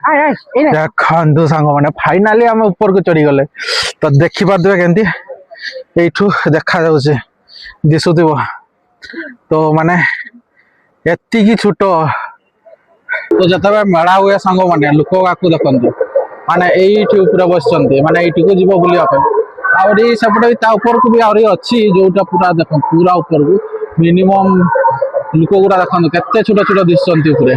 ଦେଖନ୍ତୁ ସାଙ୍ଗମାନେ ଫାଇନାଲି ଆମେ ଉପରକୁ ଚଢି ଗଲେ। ତ ଦେଖି ପାରୁଥିବେ କେମିତି ଏଇଠୁ ଦେଖା ଯାଉଛି ଦିଶୁଥିବ। ତ ମାନେ ଏତିକି ଛୋଟ। ତ ଯେତେବେଳେ ମେଳା ହୁଏ ସାଙ୍ଗମାନେ ଲୋକ ଆକୁ ଦେଖନ୍ତୁ ମାନେ ଏଇଠି ଉପରେ ବସିଛନ୍ତି ମାନେ ଏଇଠିକୁ ଯିବ ବୁଲିବା ପାଇଁ। ଆହୁରି ସେପଟେ ତା ଉପରକୁ ବି ଆହୁରି ଅଛି ଯୋଉଟା ପୁରା ଦେଖନ୍ତୁ ପୁରା ଉପରକୁ ମିନିମମ୍ ଲୋକ ଗୁଡା ଦେଖନ୍ତୁ କେତେ ଛୋଟ ଛୋଟ ଦିଶୁଛନ୍ତି ଉପରେ।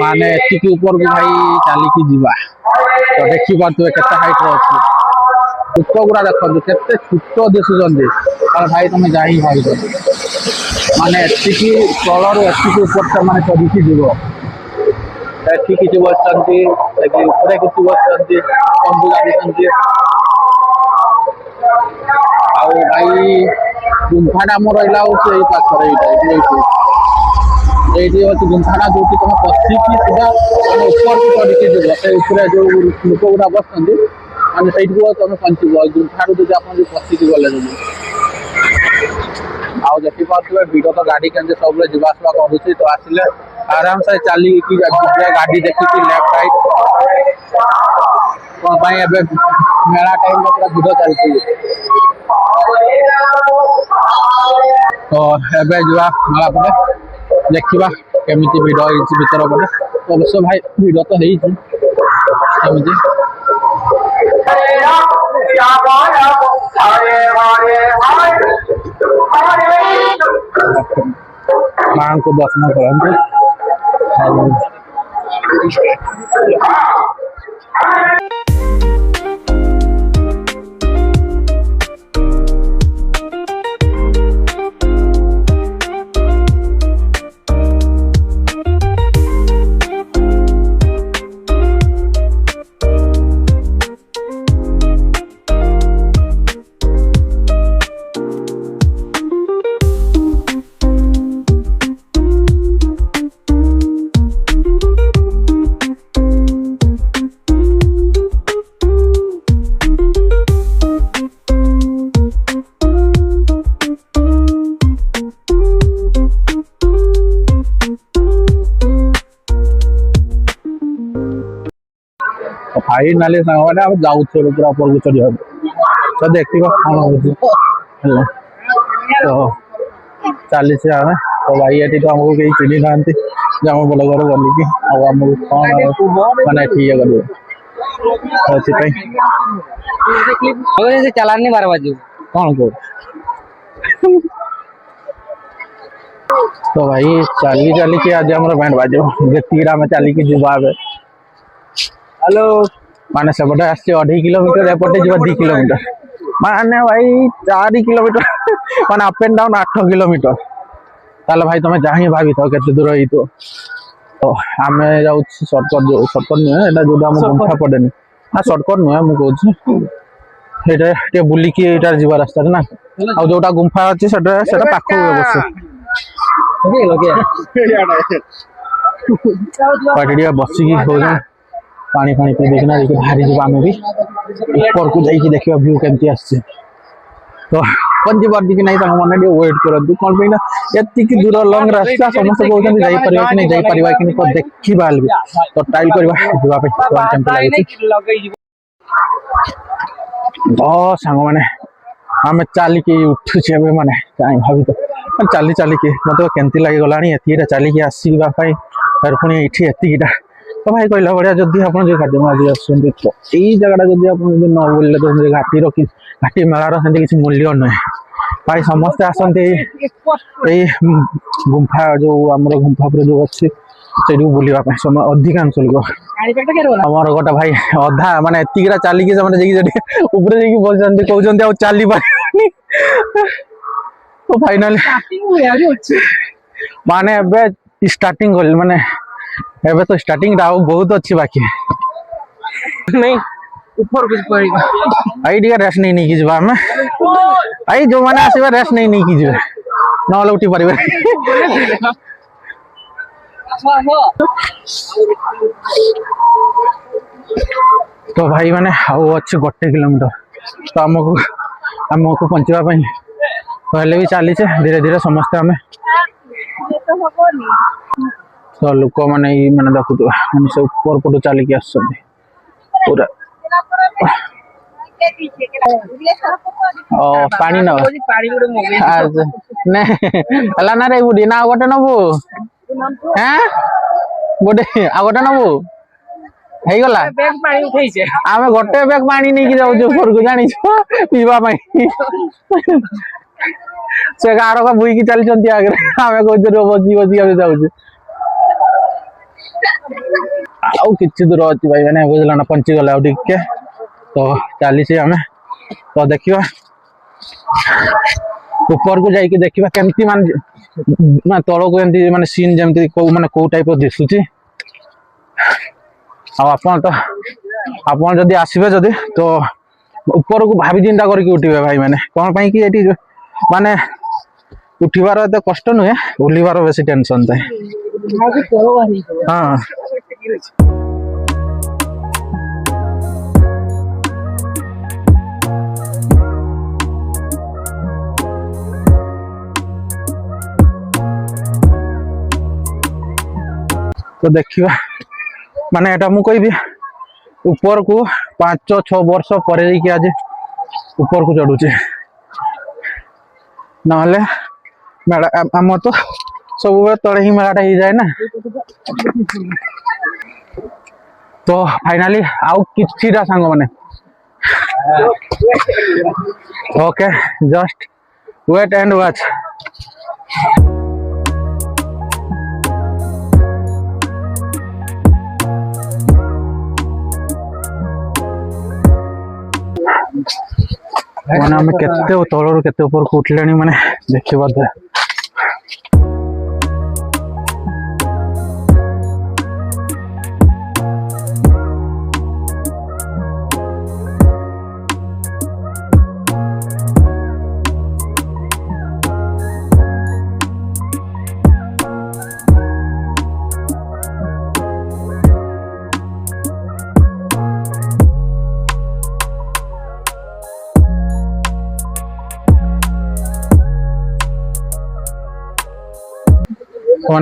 ମାନେ ଏତିକି ଉପରକୁ ଭାଇ ଚାଲିକି ଯିବା। ତ ଦେଖିପାରୁଥିବେ କେତେ ହାଇଟ୍ ରେ ଅଛି। ଲୋକ ଗୁଡା ଦେଖନ୍ତୁ କେତେ ଛୋଟ ଦିଶୁଛନ୍ତି। ଭାଇ ତମେ ଯାଇ ଭାବିଛ ମାନେ ଏତିକି ତଳରୁ ଏତିକି ଉପର ସେମାନେ ଚଢିକି ଯିବ। ଏଠି କିଛି ବସିଛନ୍ତି ଉପରେ କିଛି ବସିଛନ୍ତି ତମ୍ବୁ ଲାଗିଛନ୍ତି। ଆଉ ଭାଇ ଗୁମ୍ଫାଟା ଆମର ରହିଲା ହଉଛି ଏଇ ପାଖରେ ଏଇଠି ଅଛି ଗୁମ୍ଫାଟା ଯୋଉଠି ତମେ ପଶିକି ସିଧା ମାନେ ଉପରକୁ ଚଢିକି ଯିବ। ସେ ଉପରେ ଯୋଉ ଲୋକ ଗୁଡା ବସିଛନ୍ତି ମାନେ ସେଇଠିକୁ ତମେ ପହଞ୍ଚିବ ଗୁମ୍ଫାରୁ ଯଦି ଆପଣ ଯଦି ପଶିକି ଗଲେ ଯଦି। ଆଉ ଦେଖିପାରୁଥିବେ ଭିଡ ତ ଗାଡି କେମିତି ସବୁବେଳେ ଯିବା ଆସିବା କରୁଛି। ତ ଆସିଲେ ଆରାମସେ ଚାଲିକି ଗାଡି ଦେଖିକି ଲେଫ୍ଟ ରାଇଟ୍ କଣ ପାଇଁ ଏବେ ମେଳା ଟାଇମରେ ପୁରା ଭିଡ ଚାଲିଛି। ତ ଏବେ ଯିବା ମେଳା ପଟେ ଦେଖିବା କେମିତି ଭିଡ ହେଇଛି ଭିତର ପଟେ। ଅବଶ୍ୟ ଭାଇ ଭିଡ ତ ହେଇଛି ସେମିତି। ମାଙ୍କୁ ଦର୍ଶନ କରନ୍ତୁ। फाइनाली साଙ୍ଗମାନେ ଆମେ ଯାଉଛୁ ଏବେ ପୁରା ଉପରକୁ ଚଢିବାକୁ। ତ ଦେଖିବା କଣ ହଉଛି ହେଲା। ତ ଚାଲିଛି ଆମେ। ତ ଭାଇ ଏଠି ତ ଆମକୁ କେହି ଚିହ୍ନି ନାହାନ୍ତି ଯେ ଆମ ବଡ଼ ଘର ବୋଲିକି ଆଉ ଆମକୁ କଣ ମାନେ ଏଠି ଇଏ କରିବେ। ସେଥିପାଇଁ ଚାଲାନି ବାର ବାଜିବ କଣ କହୁ। ତ ଭାଇ ଚାଲିକି ଆଜି ଆମର ବ୍ୟାଣ୍ଡ ବାଜିବ ଯେତିକି ଆମେ ଚାଲିକି ଯିବା ଏବେ। ହ୍ୟାଲୋ ମାନେ ସେପଟେ ଆସିଛି 2.5 କିଲୋମିଟର ଏପଟେ ଯିବା 2 କିଲୋମିଟର ମାନେ ଭାଇ 4 କିଲୋମିଟର ମାନେ ଅପ୍ ଆଣ୍ଡ ଡାଉନ୍ 8 କିଲୋମିଟର। ତାହେଲେ ଭାଇ ତମେ ଯାହା ହିଁ ଭାବିଥାଅ କେତେ ଦୂର ହେଇଥିବ। ତ ଆମେ ଯାଉଛି ସର୍ଟକଟ୍ ନୁହେଁ ଏଇଟା ଯୋଉଟା ଆମ ଗୁମ୍ଫା ପଡେନି ନା ସର୍ଟକଟ୍ ନୁହେଁ ମୁଁ କହୁଛି ସେଇଟା ଟିକେ ବୁଲିକି ଏଇଟା ଯିବା ରାସ୍ତାରେ ନା। ଆଉ ଯୋଉଟା ଗୁମ୍ଫା ଅଛି ସେଟା ପାଖକୁ ଅବଶ୍ୟ। ଟିକେ ବସିକି ହଉଛି ପାଣି ପିଇ ଦେଇକିନା ବାହାରି ଯିବା ଆମେ ବି ଉପରକୁ ଯାଇକି ଦେଖିବା ଭ୍ୟୁ କେମିତି ଆସିଛି। ତ ପହଞ୍ଚି ପାରୁଛି କି ନାଇଁ ସାଙ୍ଗମାନେ ଟିକେ ୱେଟ୍ କରନ୍ତୁ କଣ ପାଇଁ ନା ଏତିକି ଦୂର ଲଙ୍ଗ ରାସ୍ତା ସମସ୍ତେ କହୁଛନ୍ତି ଯାଇପାରିବା କି ନାଇଁ ଯାଇପାରିବା କି ନାଇଁ। ତ ଦେଖିବା ହେଲେ ବି ତ ଟ୍ରାଏଲ୍ କରିବା ଯିବା ପାଇଁ କେମିତି ଲାଗୁଛି। ତ ସାଙ୍ଗମାନେ ଆମେ ଚାଲିକି ଉଠୁଛି ଏବେ ମାନେ କାଇଁ ଭାବି ତ ଚାଲିକି ମତେ କେମିତି ଲାଗିଗଲାଣି ଏତିକିଟା ଚାଲିକି ଆସିବା ପାଇଁ। ତାର ପୁଣି ଏଇଠି ଏତିକିଟା। ତ ଭାଇ କହିଲା ଭଳିଆ ଯଦି ଆପଣ ଯୋଉ ଖାଦ୍ୟ ଆଜି ଆସୁଛନ୍ତି ତ ଏଇ ଜାଗାଟା ଯଦି ଆପଣ ଯଦି ନ ବୁଲିଲେ ତ ଘାଟି ମେଳାର ସେମିତି କିଛି ମୂଲ୍ୟ ନୁହେଁ। ଭାଇ ସମସ୍ତେ ଆସନ୍ତି ଏଇ ଗୁମ୍ଫା ଯୋଉ ଆମର ଗୁମ୍ଫା ଉପରେ ଯୋଉ ଅଛି ସେଇଠୁ ବୁଲିବା ପାଇଁ ଅଧିକାଂଶ ଲୋକ। ଆମର ଗୋଟେ ଭାଇ ଅଧା ମାନେ ଏତିକିଟା ଚାଲିକି ସେମାନେ ଯାଇକି ସେଠି ଉପରେ ଯାଇକି ବସିଛନ୍ତି କହୁଛନ୍ତି ଆଉ ଚାଲି ପାରିବେନି। ଫାଇନାଲି ମାନେ ଏବେ ଷ୍ଟାର୍ଟିଂ କଲି ମାନେ ଏବେ ତ ଷ୍ଟାର୍ଟିଂ ଟା ଆଉ ବହୁତ ଅଛି ବାକି ନାଇଁ ଉପରକୁ ଭାଇ ଟିକେ ରେଷ୍ଟ ନେଇକି ଯିବା ଆମେ। ଭାଇ ଯୋଉମାନେ ଆସିବେ ରେଷ୍ଟ ନେଇକି ଯିବେ ନହେଲେ ଉଠି ପାରିବେ। ତ ଭାଇ ମାନେ ଆଉ ଅଛି 1 କିଲୋମିଟର। ତ ଆମକୁ ପହଞ୍ଚିବା ପାଇଁ ହେଲେ ବି ଚାଲିଛେ ଧୀରେ ଧୀରେ ସମସ୍ତେ ଆମେ। तो लोक मैंने मैंने देखुवे मैंने से ऊपर पटू चलिकी आसुच्च पूरा पानी नब हला ना रे बुढ़ी ना गोटे नबू हाँ गोटे आ गोटे नबू ହେଇଗଲା ଆମେ ଗୋଟେ ବ୍ୟାଗ ପାଣି ନେଇକି ଯାଉଛୁ ଉପରକୁ ଜାଣିଛୁ ପିଇବା ପାଇଁ ସେ ଗାରକ ବୁଇକି ଚାଲିଛନ୍ତି ଆଗରେ ଆମେ କହୁଛୁ ବସି ବସି ଆମେ ଯାଉଛୁ ଆଉ କିଛି ଦୂର ଅଛି ଭାଇ ମାନେ ବୁଝିଲ ନା ପହଞ୍ଚିଗଲେ ଆଉ ଟିକେ ତ ଚାଲିଛି ଆମେ ତ ଦେଖିବା ଉପରକୁ ଯାଇକି ଦେଖିବା କେମିତି ମାନେ ତଳକୁ ଏମିତି ମାନେ ସିନ୍ ଯେମିତି କୋଉ ମାନେ କୋଉ ଟାଇପ ଦିଶୁଛି ଆପଣ ଯଦି ଆସିବେ ଯଦି ତ ଉପରକୁ ଭାବି ଚିନ୍ତା କରିକି ଉଠିବେ ଭାଇ ମାନେ କଣ ପାଇଁ କି ଏଠି ମାନେ ଉଠିବାର ଏତେ କଷ୍ଟ ନୁହେଁ ଓହ୍ଲିବାର ବେଶୀ ଟେନସନ ଥାଏ ହଁ तो देखिए माने एटा मु कहबी ऊपर को 5-6 वर्ष पर आज ऊपर को चढ़ुचे नहले मेला आम तो सब तले ही मेलाटा हो जाए ना तो फाइनाली आउ किछिटा सांग माने okay just wait and watch माने आम केते तलर केते ऊपर को उठले माने देखिए माने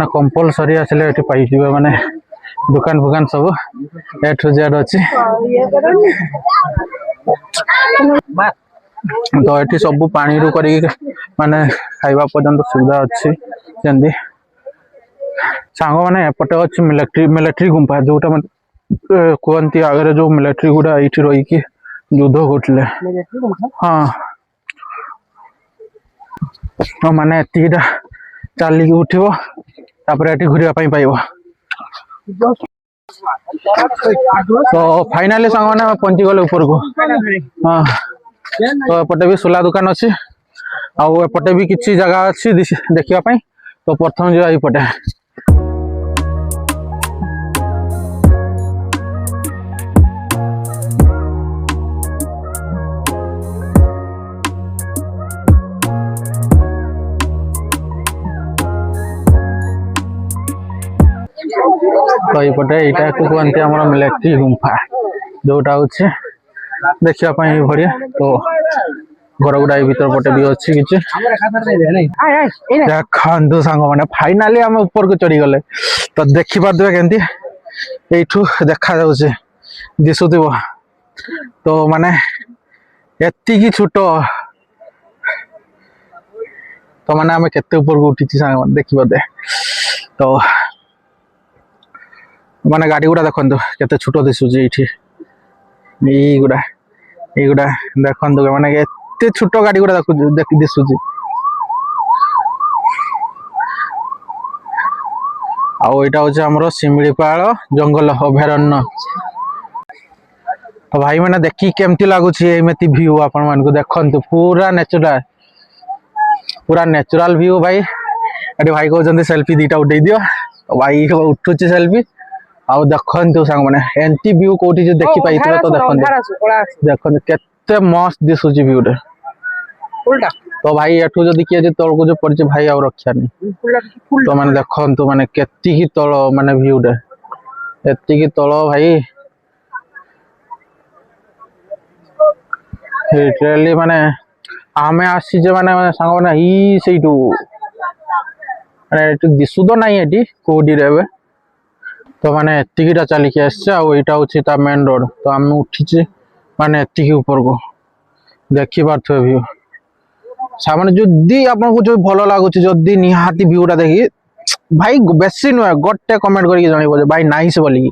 कंपलसरी आसले ये पाई माने दुकान फुकान सब ए टू जेड अच्छी तो ये सब पानी रू करी माने खाइबा पर्यंत सुविधा अच्छी जल्दी सांग मैंने एपटे अच्छी मिलिट्री गुंफा जोटा मैंने कहती आगे जो मिलिट्री गुड़ा ये रही युद्ध करते हाँ तो माने एतिटा चलिकी उठो तापर एटी घूरवा पाइब तो फाइनाली सांग मैंने पहुंची गले ऊपर को हाँ तो एपटे भी सोला दुकान अच्छी आउ एपटे भी किसी जगह अच्छी देखा तो प्रथम जा पटे तो ये यहाँ को कहते हैं मिलिट्री गुंफा जोटा हूँ देखा बढ़िया तो घर गुड़ा भीतर पटे भी अच्छी किसी देखु सांग मैंने फाइनाली आम ऊपर को चढ़ी गले तो देखी पारे केमती यू देखा दिशुथ तो माने एति छोट तो माने आम केते ऊपर को उठी सांग देखी पारे तो माने गाड़ी गुड़ा देखो केते छोट दिशुची ये गुड़ा देखो माने एते छोट गाड़ी गुड़ा दिशुची आउ यहाँ हूँ आमर शिमिलीपाल जंगल अभयारण्य तो भाई मैंने देखी केमती लगुच एमती व्यू आपण मानक देखु पूरा नेचुरल व्यू भाई ये भाई कहते सेल्फी दीटा उठे दियो भाई उठुची सेल्फी आउ देखु सांग मैंने एंटी व्यू कोठी जो देखि पाई तो देखो केते मस्त दिसुची व्यूटा तो भाई एठू जदि किए जे तल को जो पड़े भाई आउ रक्षा नहीं तो मैंने देखु माने केती तल माने व्यूटा एति तल भाई लिटरली माने आमे आसी माने सांग माने ई सेटू माने दिशु तो नहीं एटी कोडी रे तो माने एतिकीटा चलिकी आसছে ଆଉ ଏଇଟା ହଉଛି ତା ମେନ୍ ରୋଡ ତ ଆମେ ଉଠିଛେ ମାନେ ଏତିକି ଉପରକୁ ଦେଖି ପାରୁଥିବେ ଭିଉ सामने जदि आपको जो भल लगुच जदि निहाती व्यूटा देखी भाई बेसी नुहे गोटे कमेंट करके जनइबो भाई नाइस बोलिकी